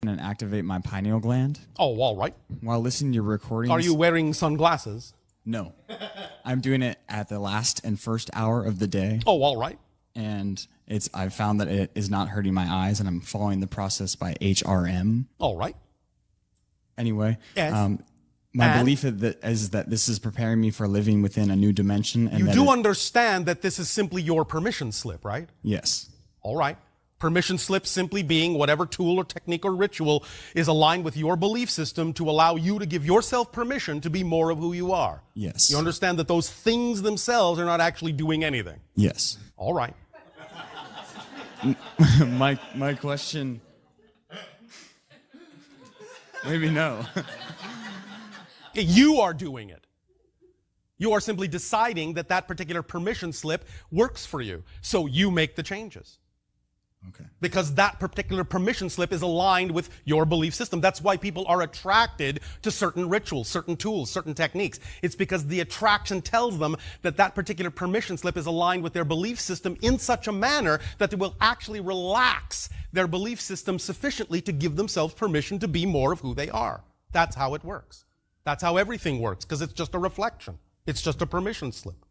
and activate my pineal gland. Oh, all right. While listening to your recordings. Are you wearing sunglasses? No. I'm doing it at the last and first hour of the day. Oh, all right. And I've found that it is not hurting my eyes, and I'm following the process by HRM. All right. Anyway, yes. My belief is that this is preparing me for living within a new dimension. And you do understand that this is simply your permission slip, right? Yes. All right. Permission slip simply being whatever tool or technique or ritual is aligned with your belief system to allow you to give yourself permission to be more of who you are. Yes. You understand that those things themselves are not actually doing anything. Yes. All right. My question... Maybe no. You are doing it. You are simply deciding that that particular permission slip works for you. So you make the changes. Okay. Because that particular permission slip is aligned with your belief system. That's why people are attracted to certain rituals, certain tools, certain techniques. It's because the attraction tells them that that particular permission slip is aligned with their belief system in such a manner that they will actually relax their belief system sufficiently to give themselves permission to be more of who they are. That's how it works. That's how everything works, because it's just a reflection. It's just a permission slip.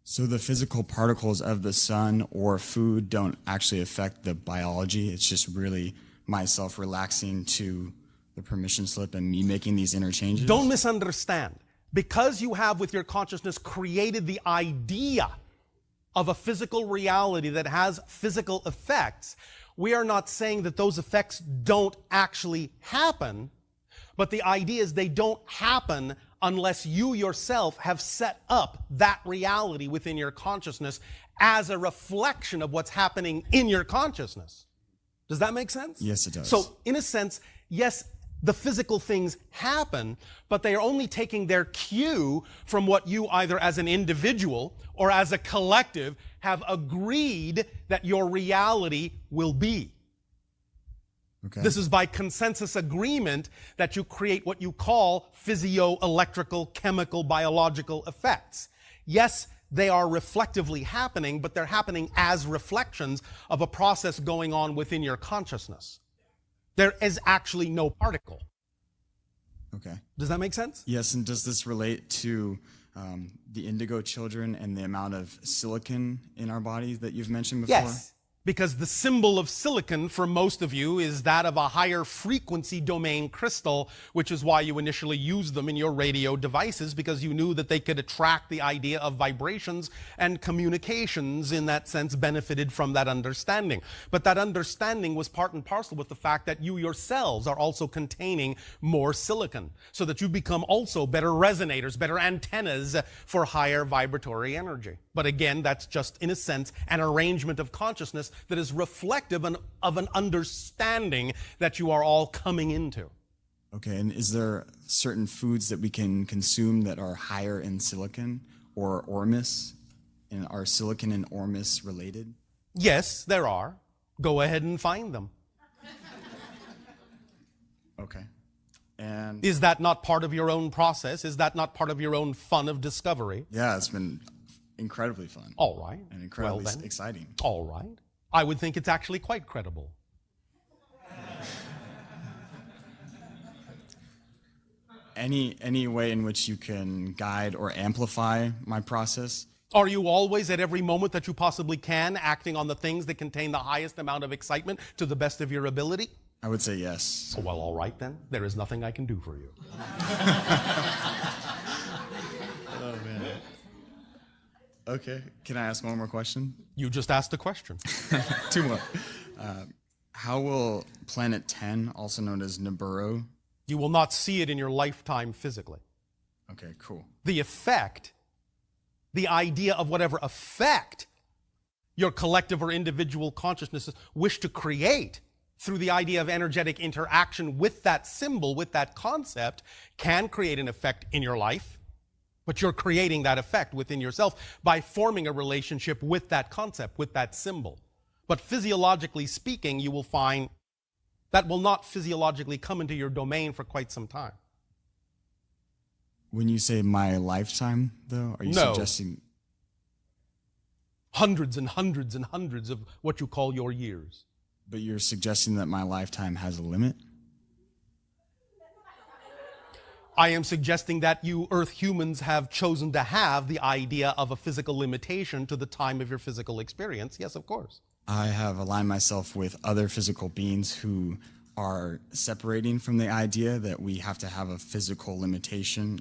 So the physical particles of the sun or food don't actually affect the biology. It's just really myself relaxing to the permission slip and me making these interchanges? Don't misunderstand. Because you have with your consciousness created the idea of a physical reality that has physical effects, we are not saying that those effects don't actually happen, but the idea is they don't happen unless you yourself have set up that reality within your consciousness as a reflection of what's happening in your consciousness. Does that make sense? Yes, it does. So, in a sense, yes, the physical things happen, but they are only taking their cue from what you either as an individual or as a collective have agreed that your reality will be. Okay. This is by consensus agreement that you create what you call physio-electrical, chemical, biological effects. Yes, they are reflectively happening, but they're happening as reflections of a process going on within your consciousness. There is actually no particle. Okay. Does that make sense? Yes, and does this relate to the indigo children and the amount of silicon in our bodies that you've mentioned before? Yes. Because the symbol of silicon for most of you is that of a higher frequency domain crystal, which is why you initially used them in your radio devices, because you knew that they could attract the idea of vibrations, and communications in that sense benefited from that understanding. But that understanding was part and parcel with the fact that you yourselves are also containing more silicon, so that you become also better resonators, better antennas for higher vibratory energy. But again, that's just, in a sense, an arrangement of consciousness that is reflective of an understanding that you are all coming into. Okay, and is there certain foods that we can consume that are higher in silicon or ormus? And are silicon and ormus related? Yes, there are. Go ahead and find them. Okay. And is that not part of your own process? Is that not part of your own fun of discovery? Yeah, it's been incredibly fun. All right. And incredibly exciting. All right. I would think it's actually quite credible. Any way in which you can guide or amplify my process? Are you always, at every moment that you possibly can, acting on the things that contain the highest amount of excitement to the best of your ability? I would say yes. Well, all right then. There is nothing I can do for you. Oh, man. Okay. Can I ask one more question? You just asked a question. Two more. How will Planet 10, also known as Nibiru? You will not see it in your lifetime physically. Okay, cool. The effect, the idea of whatever effect your collective or individual consciousnesses wish to create through the idea of energetic interaction with that symbol, with that concept, can create an effect in your life. But you're creating that effect within yourself by forming a relationship with that concept, with that symbol. But physiologically speaking, you will find that will not physiologically come into your domain for quite some time. When you say my lifetime, though, are you suggesting? Hundreds and hundreds and hundreds of what you call your years. But you're suggesting that my lifetime has a limit? I am suggesting that you Earth humans have chosen to have the idea of a physical limitation to the time of your physical experience. Yes, of course. I have aligned myself with other physical beings who are separating from the idea that we have to have a physical limitation.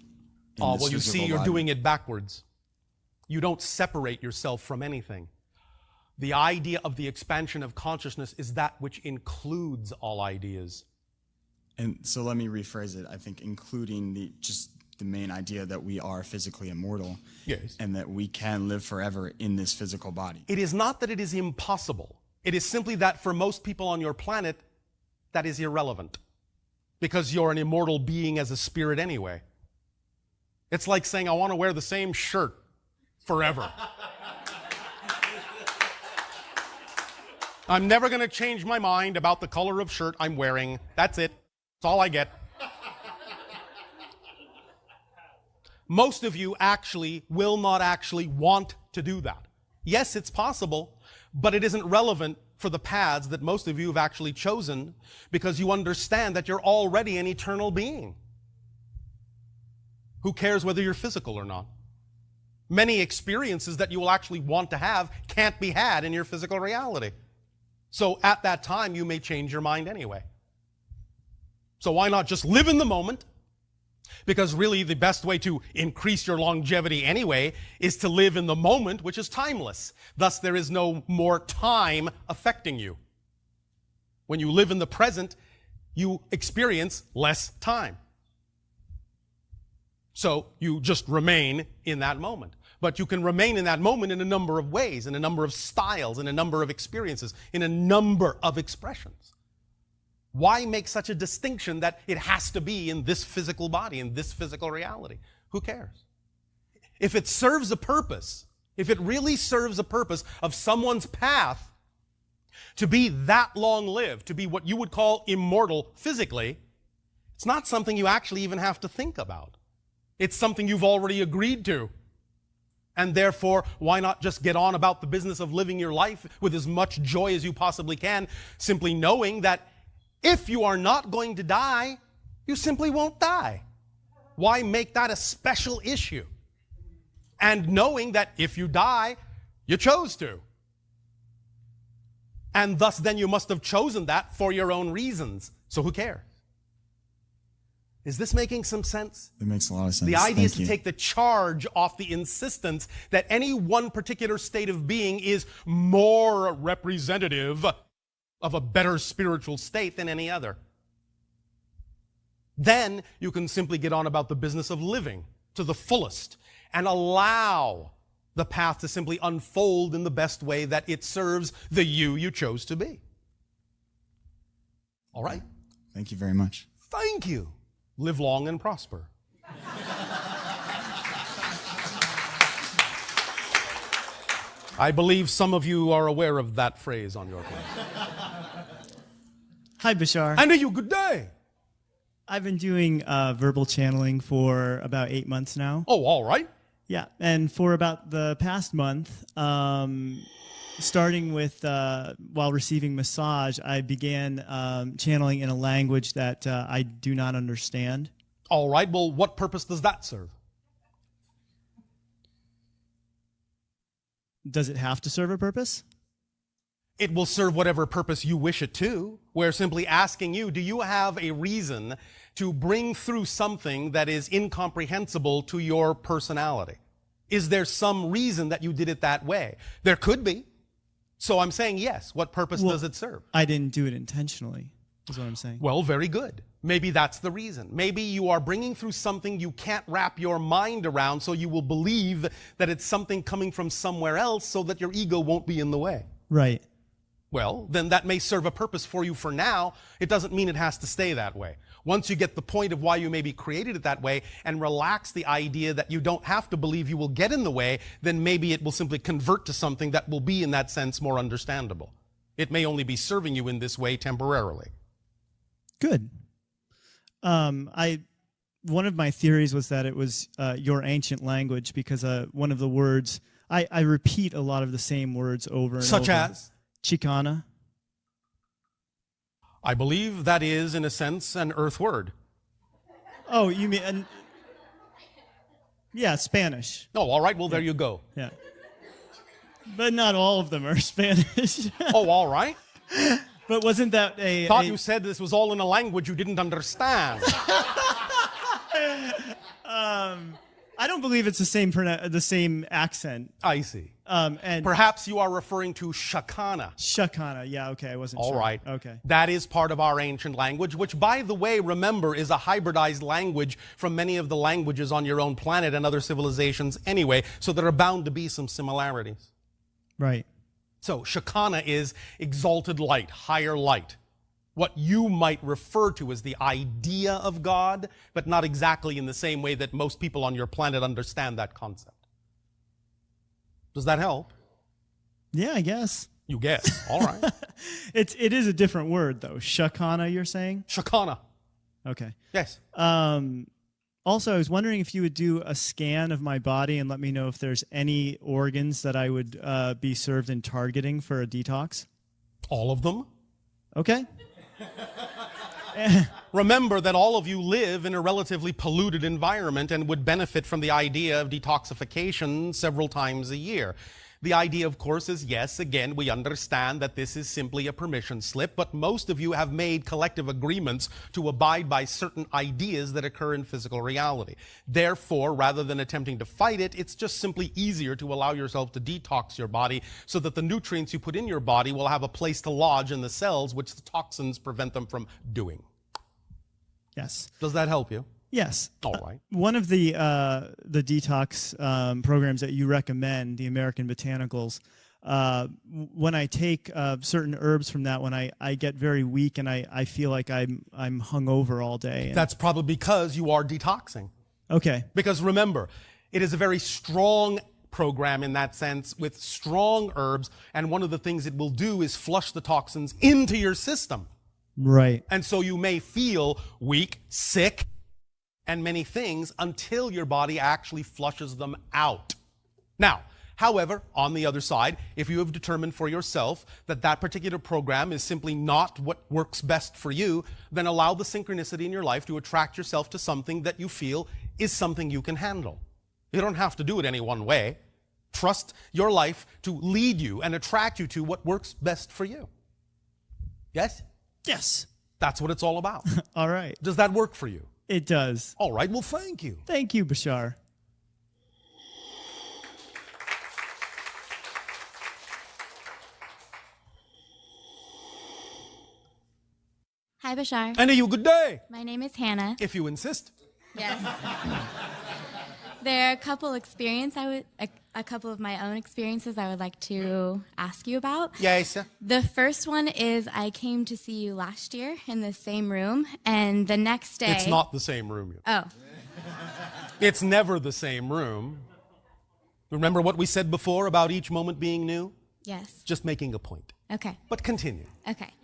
Oh, well, you see, you're doing it backwards. You don't separate yourself from anything. The idea of the expansion of consciousness is that which includes all ideas. And so let me rephrase it. I think including just the main idea that we are physically immortal. Yes. And that we can live forever in this physical body. It is not that it is impossible. It is simply that for most people on your planet, that is irrelevant. Because you're an immortal being as a spirit anyway. It's like saying, I want to wear the same shirt forever. I'm never going to change my mind about the color of shirt I'm wearing. That's it. That's all I get. Most of you will not actually want to do that. Yes, it's possible, but it isn't relevant for the paths that most of you have actually chosen because you understand that you're already an eternal being. Who cares whether you're physical or not? Many experiences that you will actually want to have can't be had in your physical reality. So at that time, you may change your mind anyway. So why not just live in the moment? Because really the best way to increase your longevity anyway is to live in the moment, which is timeless. Thus, there is no more time affecting you. When you live in the present, you experience less time. So you just remain in that moment. But you can remain in that moment in a number of ways, in a number of styles, in a number of experiences, in a number of expressions. Why make such a distinction that it has to be in this physical body, in this physical reality? Who cares? If it serves a purpose, if it really serves a purpose of someone's path to be that long-lived, to be what you would call immortal physically, it's not something you actually even have to think about. It's something you've already agreed to. And therefore, why not just get on about the business of living your life with as much joy as you possibly can, simply knowing that if you are not going to die, you simply won't die. Why make that a special issue? And knowing that if you die, you chose to. And thus then you must have chosen that for your own reasons. So who cares? Is this making some sense? It makes a lot of sense. The idea is to take the charge off the insistence that any one particular state of being is more representative of a better spiritual state than any other. Then you can simply get on about the business of living to the fullest and allow the path to simply unfold in the best way that it serves the you chose to be. All right? Thank you very much. Thank you. Live long and prosper. I believe some of you are aware of that phrase on your planet. Hi, Bashar. I know you. Good day. I've been doing verbal channeling for about 8 months now. Oh, all right. Yeah, and for about the past month, starting with while receiving massage, I began channeling in a language that I do not understand. All right. Well, what purpose does that serve? Does it have to serve a purpose? It will serve whatever purpose you wish it to. We're simply asking you, do you have a reason to bring through something that is incomprehensible to your personality? Is there some reason that you did it that way? There could be. So I'm saying yes. What purpose does it serve? I didn't do it intentionally, is what I'm saying. Well, very good. Maybe that's the reason. Maybe you are bringing through something you can't wrap your mind around, so you will believe that it's something coming from somewhere else so that your ego won't be in the way. Right. Well, then that may serve a purpose for you for now. It doesn't mean it has to stay that way. Once you get the point of why you may be created it that way and relax the idea that you don't have to believe you will get in the way, then maybe it will simply convert to something that will be in that sense more understandable. It may only be serving you in this way temporarily. Good. One of my theories was that it was your ancient language because one of the words, I repeat a lot of the same words over and over. Such as? Chicana. I believe that is, in a sense, an earth word. Oh, you mean... yeah, Spanish. Oh, all right. Well, there you go. Yeah. But not all of them are Spanish. Oh, all right. But wasn't that a... Thought you said this was all in a language you didn't understand. I don't believe it's the same accent. I see. And Perhaps you are referring to Shakana. Shakana, yeah, okay, I wasn't All sure. right. Okay. That is part of our ancient language, which, by the way, remember, is a hybridized language from many of the languages on your own planet and other civilizations anyway, so there are bound to be some similarities. Right. So Shakana is exalted light, higher light. What you might refer to as the idea of God, but not exactly in the same way that most people on your planet understand that concept. Does that help? Yeah, I guess. You guess. All right. It is a different word, though. Shakana, you're saying? Shakana. Okay. Yes. Also, I was wondering if you would do a scan of my body and let me know if there's any organs that I would be served in targeting for a detox. All of them? Okay. Remember that all of you live in a relatively polluted environment and would benefit from the idea of detoxification several times a year. The idea, of course, is yes, again, we understand that this is simply a permission slip, but most of you have made collective agreements to abide by certain ideas that occur in physical reality. Therefore, rather than attempting to fight it, it's just simply easier to allow yourself to detox your body so that the nutrients you put in your body will have a place to lodge in the cells, which the toxins prevent them from doing. Yes. Does that help you? Yes. All right. One of the detox programs that you recommend, the American Botanicals, when I take certain herbs from that one, I get very weak and I feel like I'm hungover all day. That's probably because you are detoxing. Okay. Because remember, it is a very strong program in that sense with strong herbs, and one of the things it will do is flush the toxins into your system. Right. And so you may feel weak, sick, and many things until your body actually flushes them out. Now, however, on the other side, if you have determined for yourself that that particular program is simply not what works best for you, then allow the synchronicity in your life to attract yourself to something that you feel is something you can handle. You don't have to do it any one way. Trust your life to lead you and attract you to what works best for you. Yes? Yes. That's what it's all about. All right. Does that work for you? It does. All right, well, thank you. Thank you, Bashar. Hi, Bashar. And you, good day. My name is Hannah. If you insist. Yes. There are a couple a couple of my own experiences I would like to ask you about. Yes. The first one is I came to see you last year in the same room, and the next day... It's not the same room. Oh. It's never the same room. Remember what we said before about each moment being new? Yes. Just making a point. Okay. But continue. Okay.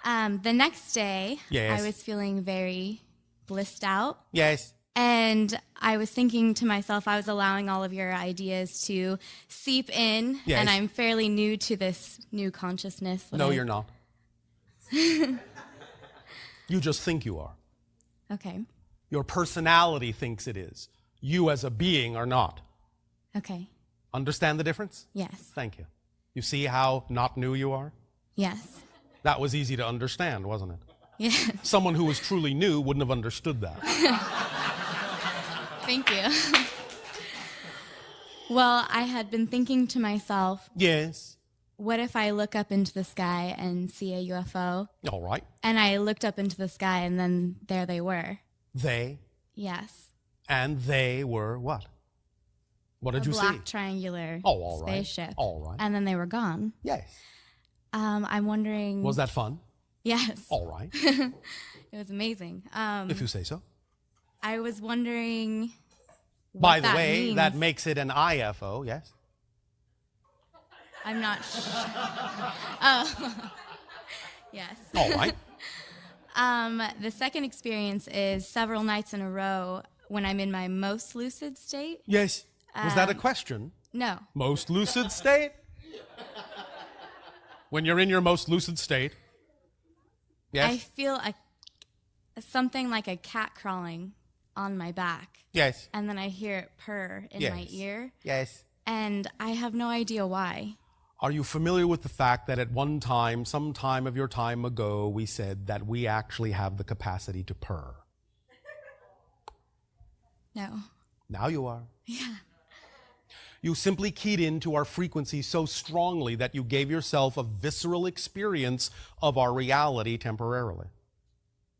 The next day, Yes. I was feeling very blissed out. Yes. And I was thinking to myself, I was allowing all of your ideas to seep in, Yes. and I'm fairly new to this new consciousness. No, you're not. You just think you are. Okay. Your personality thinks it is. You as a being are not. Okay. Understand the difference? Yes. Thank you. You see how not new you are? Yes. That was easy to understand, wasn't it? Yes. Someone who was truly new wouldn't have understood that. Thank you. Well, I had been thinking to myself, Yes. what if I look up into the sky and see a UFO? All right. And I looked up into the sky, and then there they were. They, Yes. and they were what? What did A you black see? triangular All right. spaceship. All right. And then they were gone. Yes. I'm wondering... Was that fun? Yes. All right. It was amazing. If you say so. I was wondering what By the that way, means. that makes it an IFO, yes? I'm not sure. Oh. Yes. All right. The second experience is several nights in a row when I'm in my most lucid state. Yes. Was that a question? No. Most lucid state? When you're in your most lucid state. Yes? I feel something like a cat crawling on my back. Yes. And then I hear it purr in my ear. Yes. And I have no idea why. Are you familiar with the fact that at one time, some time of your time ago, we said that we actually have the capacity to purr? No. Now you are. Yeah. You simply keyed into our frequency so strongly that you gave yourself a visceral experience of our reality temporarily.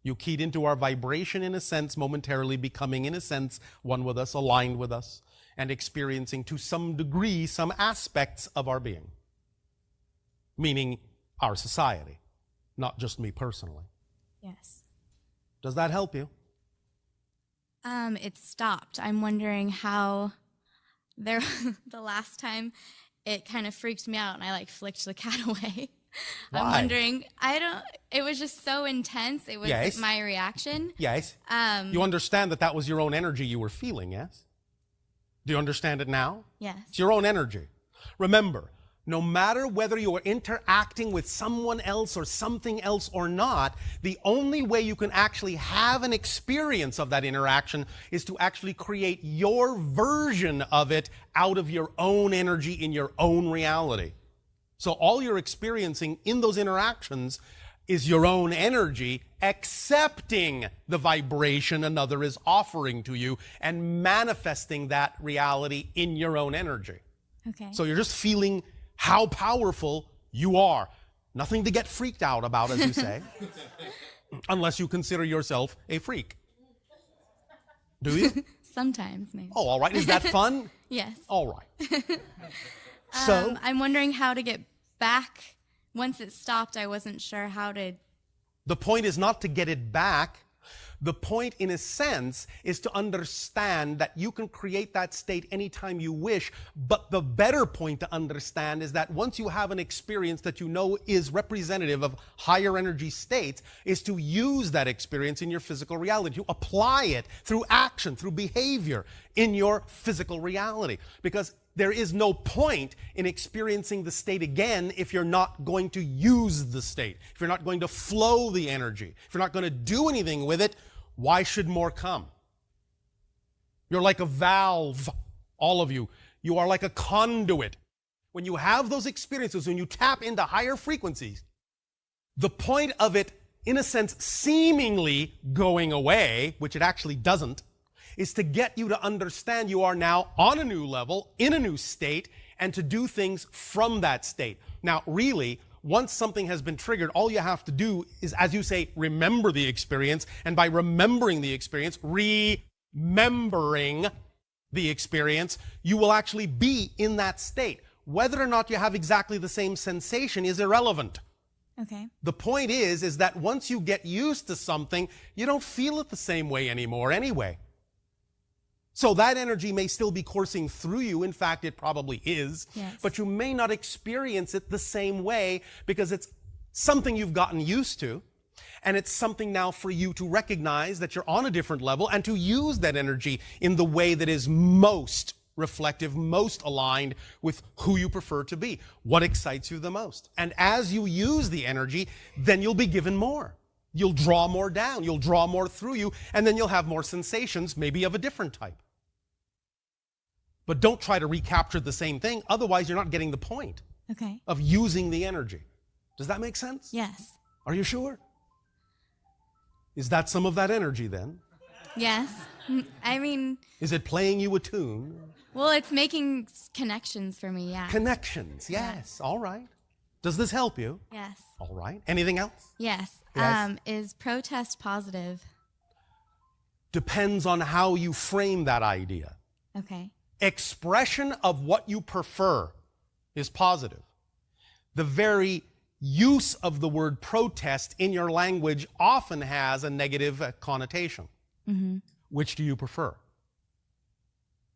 You keyed into our vibration in a sense, momentarily becoming in a sense one with us, aligned with us, and experiencing to some degree some aspects of our being. Meaning our society, not just me personally. Yes. Does that help you? It stopped. I'm wondering how the last time it kind of freaked me out and I like flicked the cat away. Why? I'm wondering, it was just so intense. It was my reaction. Yes. You understand that that was your own energy you were feeling, yes? Do you understand it now? Yes. It's your own energy. Remember, no matter whether you are interacting with someone else or something else or not, the only way you can actually have an experience of that interaction is to actually create your version of it out of your own energy in your own reality. So all you're experiencing in those interactions is your own energy accepting the vibration another is offering to you and manifesting that reality in your own energy. Okay. So you're just feeling how powerful you are. Nothing to get freaked out about, as you say, unless you consider yourself a freak. Do you? Sometimes, maybe. Oh, all right. Is that fun? Yes. All right. So I'm wondering how to get back. Once it stopped, I wasn't sure how to. the point is not to get it back. The point, in a sense, is to understand that you can create that state anytime you wish. But the better point to understand is that once you have an experience that you know is representative of higher energy states, is to use that experience in your physical reality, to apply it through action, through behavior in your physical reality. Because there is no point in experiencing the state again if you're not going to use the state, if you're not going to flow the energy, if you're not going to do anything with it. Why should more come? You're like a valve, all of you. You are like a conduit. When you have those experiences, when you tap into higher frequencies, the point of it, in a sense, seemingly going away, which it actually doesn't, is to get you to understand you are now on a new level, in a new state, and to do things from that state. Now, really, once something has been triggered, all you have to do is, as you say, remember the experience. And by remembering the experience, remembering the experience, you will actually be in that state. Whether or not you have exactly the same sensation is irrelevant. Okay. The point is that once you get used to something, you don't feel it the same way anymore anyway. So that energy may still be coursing through you. In fact, it probably is. Yes. But you may not experience it the same way because it's something you've gotten used to. And it's something now for you to recognize that you're on a different level and to use that energy in the way that is most reflective, most aligned with who you prefer to be, what excites you the most. And as you use the energy, then you'll be given more. You'll draw more down, you'll draw more through you, and then you'll have more sensations, maybe of a different type. But don't try to recapture the same thing, otherwise you're not getting the point Okay. of using the energy. Does that make sense? Yes. Are you sure? Is that some of that energy then? Yes. I mean, Is it playing you a tune? well, it's making connections for me, yeah. Connections, yes, all right. Does this help you? Yes. All right. Anything else? Yes. Yes. Is protest positive? Depends on how you frame that idea. Okay. Expression of what you prefer is positive. The very use of the word protest in your language often has a negative connotation. Mm-hmm. Which do you prefer?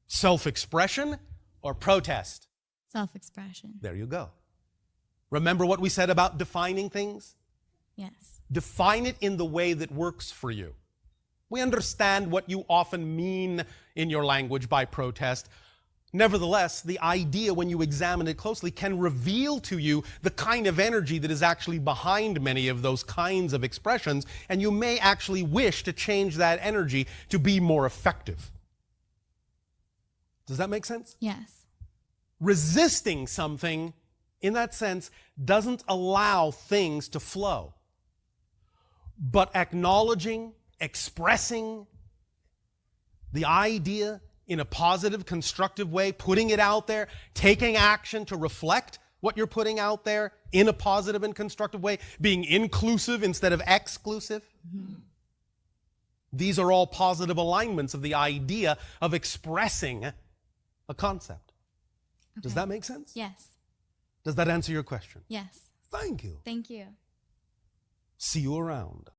Self-expression or protest? Self-expression. There you go. Remember what we said about defining things? Yes. Define it in the way that works for you. We understand what you often mean in your language by protest. Nevertheless, the idea, when you examine it closely, can reveal to you the kind of energy that is actually behind many of those kinds of expressions, and you may actually wish to change that energy to be more effective. Does that make sense? Yes. Resisting something, in that sense, doesn't allow things to flow. But acknowledging, expressing the idea in a positive, constructive way, putting it out there, taking action to reflect what you're putting out there in a positive and constructive way, being inclusive instead of exclusive. Mm-hmm. These are all positive alignments of the idea of expressing a concept. Okay. Does that make sense? Yes. Does that answer your question? Yes. Thank you. Thank you. See you around.